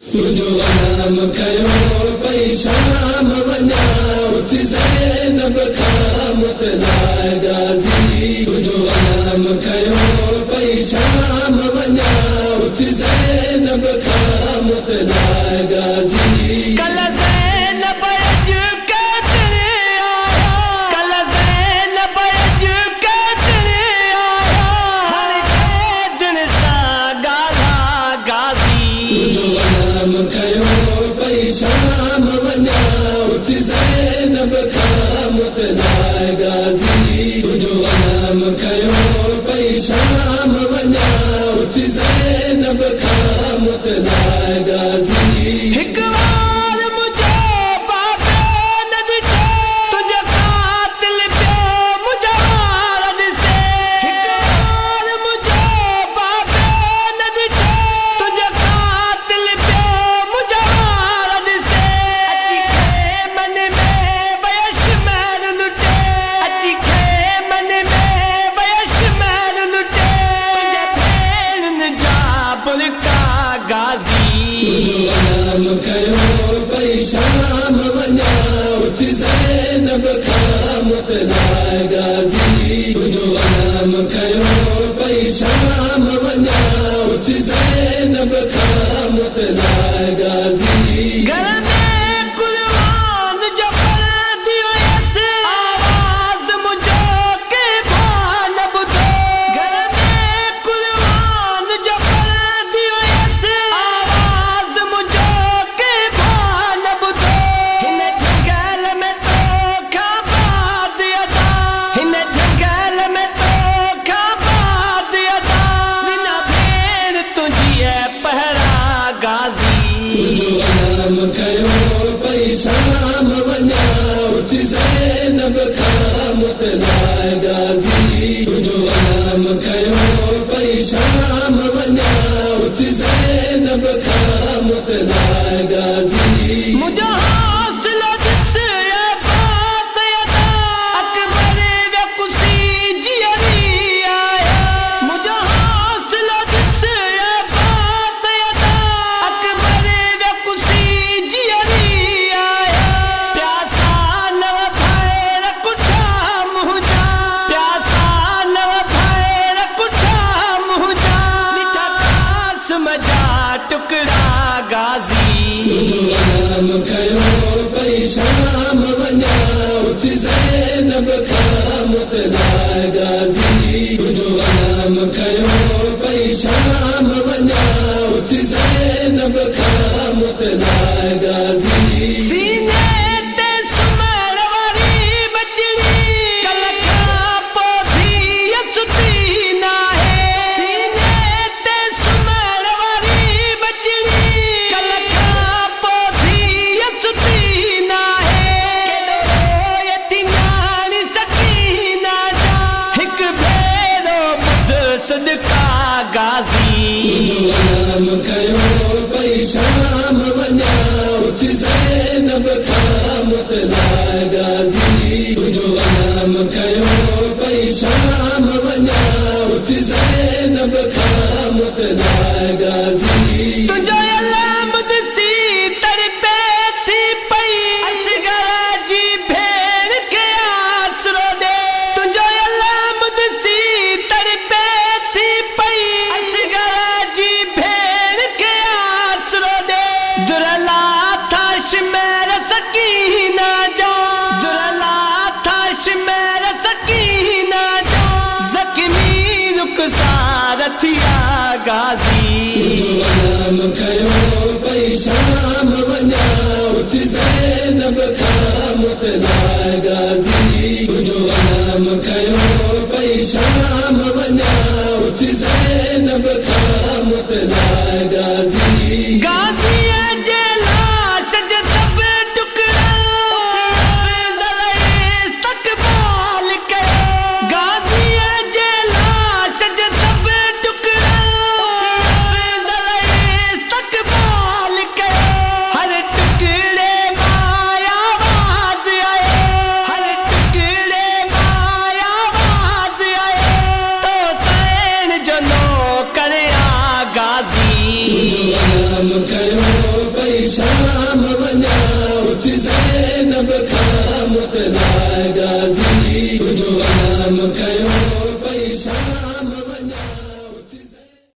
तुझो नाम खयो पैसा मवन्या उठ ज़ैनब खां मुक़दा गाज़ी। तुझो नाम खयो पैसा मवन्या उठ ज़ैनब खां मुक़दा गाज़ी। कल ज़ैनब अॼु केतिरे आया, कल ज़ैनब अॼु केतिरे आया, हर दिन सां ॻाल्हा गाज़ी। तुझो नाम खयो पैसा मवन्या उठ ज़ैनब खां मुक़दा गाज़ी। तुझो नाम खयो पैसा मवन्या उठ ज़ैनब खां मुक़दा गाज़ी। हिक बार मुझे बाबे न ॾिठो, तुझे कातिल पियो मुझे वार ॾिसे। हिक बार मुझे बाबे न ॾिठो, तुझे कातिल पियो मुझे वार ॾिसे। अची खे मन में वयश महर लुटे, अची खे मन में वयश महर लुटे, तुझे भेणुनि जा बुलका गाज़ी। तुझो नाम खयो पैसा मवन्या उठ ज़ैनब खां मुक़दा गाज़ी। तुझो नाम खयो पैसा मवन्या उठ ज़ैनब खां मुक़दा गाज़ी। घर में कुर्बान जो पलंदी हुयसि, आवाज़ मुझो के भान ॿुधो। घर में कुर्बान जो पलंदी हुयसि, आवाज़ मुझो के भान ॿुधो। हिन जंगल में तोखां बाद अदा, हिन जंगल में तोखां बाद अदा, बिना भेण तुंहिंजी पहरा गाज़ी। तुझो नाम खयो पैसा मवन्या उठ ज़ैनब खां मुक़दा गाज़ी। तुझो नाम खयो पैसा मवन्या उठ ज़ैनब खां मुक़दा गाज़ी। मुझो हौसलो ॾिस ए बात अदा, अकबर वे कुसी जियरी आया। मुझो हौसलो ॾिस ए बात अदा, अकबर वे कुसी जियरी आया। प्यासा नव भैर कुठा मुंहिंजा, प्यासा नव भैर कुठा मुंहिंजा, मिठा कासम जा टुकड़ा गाज़ी। तुझो नाम खयो पैसा मवन्या उठ ज़ैनब खां मुक़दा गाज़ी। तुझो नाम खयो पैसा मवन्या उठ ज़ैनब खां मुक़दा गाज़ी। सीने ते सुमण वारी बचड़ी, कल खां पोइ धीअ सुती नाहे। सीने ते सुमण वारी बचड़ी, कल खां पोइ धीअ सुती नाहे। केॾो रोयती न्याणी सकीना जा, हिकु भेरो ॿुध सदका गाज़ी। तुझो नाम खयो पैसा मवन्या उठ ज़ैनब खां मुक़दा गाज़ी। तुझो नाम खयो पैसा मवन्या उठ ज़ैनब खां मुक़दा गाज़ी। तुझो अलाम ॾिसी तड़पे थी पई, असगर जी भेण खे आसरो ॾे। तुझो अलाम ॾिसी तड़पे थी पई, असगर जी भेण खे आसरो ॾे। दुरला था शिमेर सकीना जा, दुरला था शिमेर सकीना जा, ज़ख्मी रुख़सार थिया गाज़ी। तुझो नाम खयो पैसा मवन्या उठ ज़ैनब खां मुक़दा गाज़ी। तुझो नाम खयो पैसा मवन्या उठ ज़ैनब खां मुक़दा गाज़ी। गाज़ीअ जे लाश जे सभु टुकड़ा इस्तक़बाल कयो। गाज़ीअ जे लाश जे सभु टुकड़ा इस्तक़बाल कयो। हर टुकड़े मां आवाज़ आयो, हर टुकड़े मां आवाज़ आयो, तो सैन जो नो करे गाज़ी। तुझो नाम खयो शाम वञा उथी ज़ैनब खां मोकिलाए गाज़ी तुंहिंजो आराम कयो पई शाम